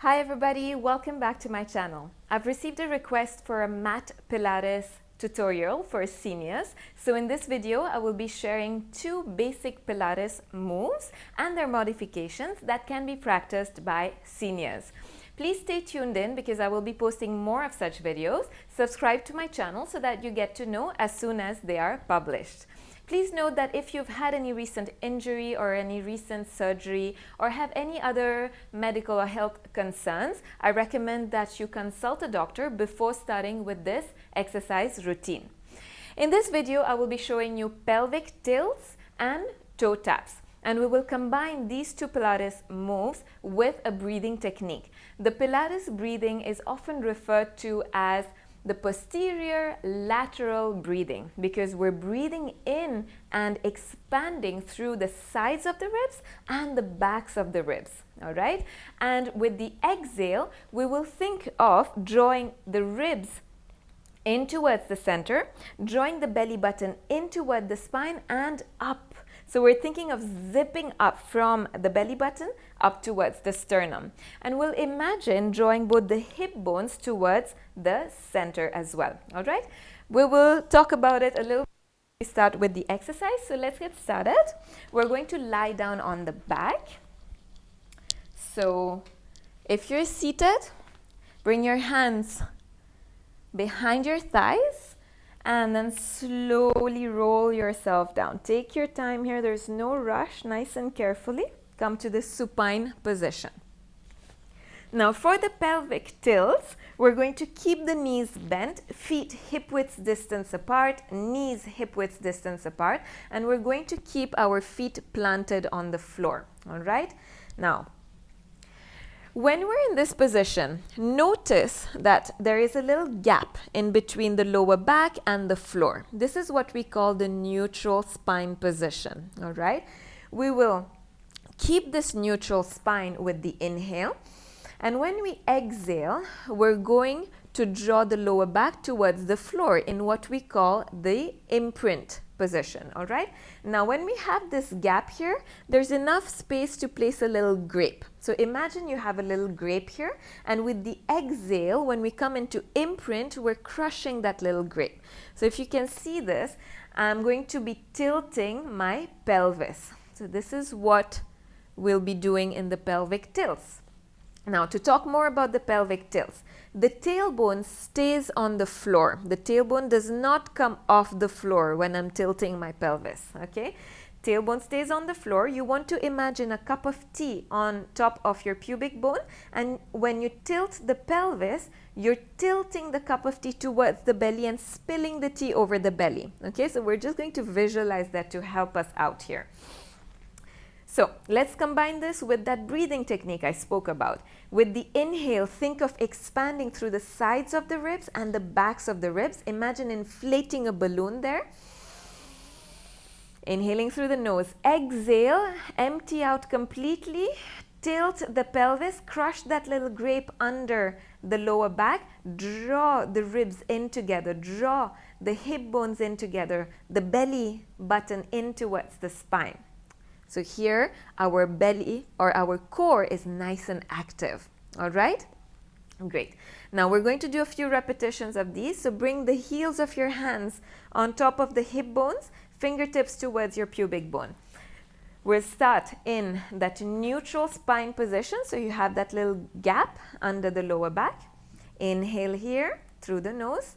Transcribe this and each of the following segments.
Hi everybody, welcome back to my channel. I've received a request for a mat Pilates tutorial for seniors. So in this video, I will be sharing 2 basic Pilates moves and their modifications that can be practiced by seniors. Please stay tuned in because I will be posting more of such videos. Subscribe to my channel so that you get to know as soon as they are published. Please note that if you've had any recent injury or any recent surgery or have any other medical or health concerns, I recommend that you consult a doctor before starting with this exercise routine. In this video, I will be showing you pelvic tilts and toe taps. And we will combine these 2 Pilates moves with a breathing technique. The Pilates breathing is often referred to as the posterior lateral breathing because we're breathing in and expanding through the sides of the ribs and the backs of the ribs, all right? And with the exhale, we will think of drawing the ribs in towards the center, drawing the belly button in toward the spine and up. So we're thinking of zipping up from the belly button up towards the sternum. And we'll imagine drawing both the hip bones towards the center as well. All right? We will talk about it a little bit. We start with the exercise. So let's get started. We're going to lie down on the back. So if you're seated, bring your hands behind your thighs. And then slowly roll yourself down. Take your time here. There's no rush. Nice and carefully come to the supine position. Now for the pelvic tilts, we're going to keep the knees bent, feet hip width distance apart, knees hip width distance apart, and we're going to keep our feet planted on the floor. All right? Now, when we're in this position, notice that there is a little gap in between the lower back and the floor. This is what we call the neutral spine position, all right? We will keep this neutral spine with the inhale. And when we exhale, we're going to draw the lower back towards the floor in what we call the imprint position, all right? Now, when we have this gap here, there's enough space to place a little grape. So imagine you have a little grape here, and with the exhale, when we come into imprint, we're crushing that little grape. So if you can see this, I'm going to be tilting my pelvis. So this is what we'll be doing in the pelvic tilts. Now, to talk more about the pelvic tilts, the tailbone stays on the floor. The tailbone does not come off the floor when I'm tilting my pelvis, okay? Tailbone stays on the floor. You want to imagine a cup of tea on top of your pubic bone, and when you tilt the pelvis, you're tilting the cup of tea towards the belly and spilling the tea over the belly, okay? So we're just going to visualize that to help us out here. So let's combine this with that breathing technique I spoke about. With the inhale, think of expanding through the sides of the ribs and the backs of the ribs. Imagine inflating a balloon there. Inhaling through the nose. Exhale, empty out completely. Tilt the pelvis, crush that little grape under the lower back. Draw the ribs in together. Draw the hip bones in together. The belly button in towards the spine. So here, our belly or our core is nice and active, all right? Great. Now we're going to do a few repetitions of these. So bring the heels of your hands on top of the hip bones, fingertips towards your pubic bone. We'll start in that neutral spine position. So you have that little gap under the lower back. Inhale here through the nose.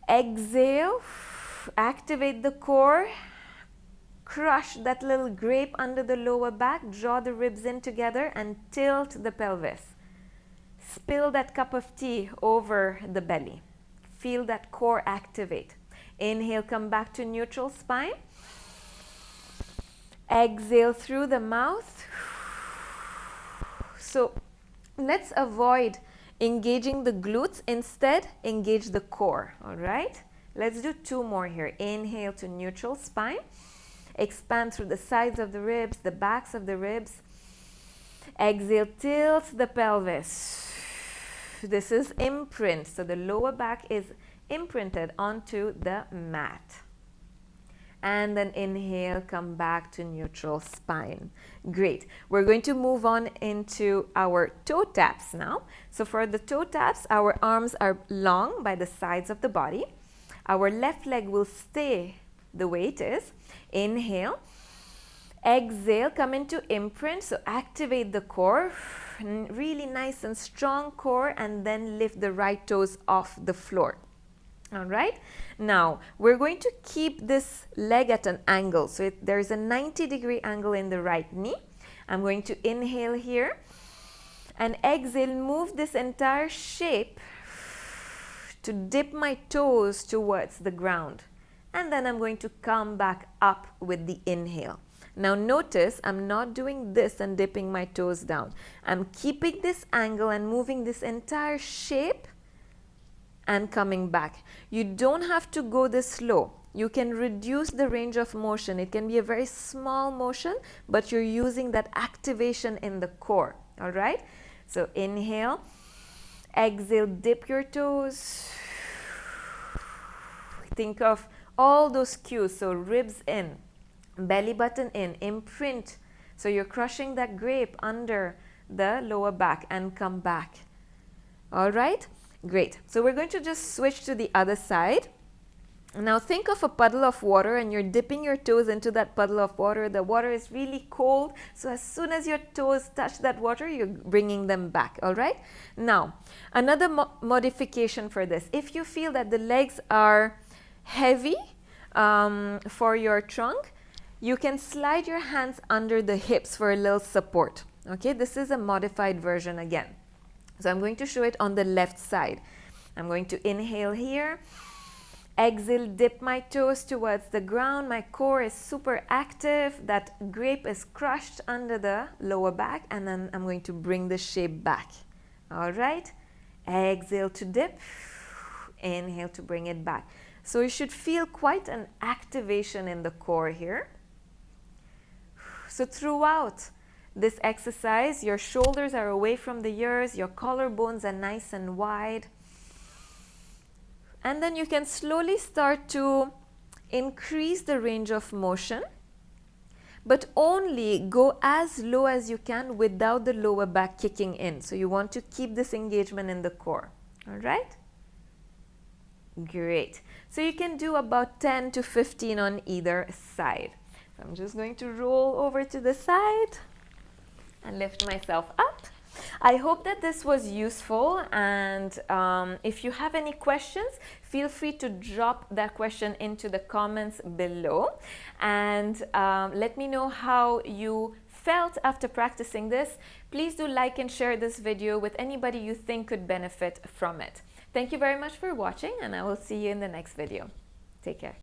Exhale, activate the core. Crush that little grape under the lower back, draw the ribs in together and tilt the pelvis. Spill that cup of tea over the belly. Feel that core activate. Inhale, come back to neutral spine. Exhale through the mouth. So let's avoid engaging the glutes. Instead, engage the core, all right? Let's do 2 more here. Inhale to neutral spine. Expand through the sides of the ribs, the backs of the ribs. Exhale, tilt the pelvis. This is imprint. So the lower back is imprinted onto the mat. and then inhale, come back to neutral spine. Great. We're going to move on into our toe taps now. So for the toe taps, our arms are long by the sides of the body. Our left leg will stay the way it is. Inhale. Exhale, come into imprint, so activate the core, really nice and strong core, and then lift the right toes off the floor. All right, now we're going to keep this leg at an angle, so there's a 90-degree angle in the right knee. I'm going to inhale here and exhale, move this entire shape to dip my toes towards the ground, and then I'm going to come back up with the inhale. Now notice I'm not doing this and dipping my toes down. I'm keeping this angle and moving this entire shape and coming back. You don't have to go this slow. You can reduce the range of motion. It can be a very small motion, but you're using that activation in the core. All right? So inhale, exhale, dip your toes. Think of all those cues. So ribs in, belly button in, imprint. So you're crushing that grape under the lower back and come back. All right? Great. So we're going to just switch to the other side. Now think of a puddle of water and you're dipping your toes into that puddle of water. The water is really cold. So as soon as your toes touch that water, you're bringing them back. All right? Now, another modification for this. If you feel that the legs are heavy for your trunk, you can slide your hands under the hips for a little support. Okay, this is a modified version again. So I'm going to show it on the left side. I'm going to inhale here, exhale, dip my toes towards the ground. My core is super active. That grape is crushed under the lower back, and then I'm going to bring the shape back. All right, exhale to dip, inhale to bring it back. So you should feel quite an activation in the core here. So throughout this exercise, your shoulders are away from the ears, your collarbones are nice and wide. And then you can slowly start to increase the range of motion, but only go as low as you can without the lower back kicking in. So you want to keep this engagement in the core. All right? Great. So you can do about 10 to 15 on either side. I'm just going to roll over to the side and lift myself up. I hope that this was useful, and if you have any questions, feel free to drop that question into the comments below, and let me know how you felt after practicing this. Please do like and share this video with anybody you think could benefit from it. Thank you very much for watching, and I will see you in the next video. Take care.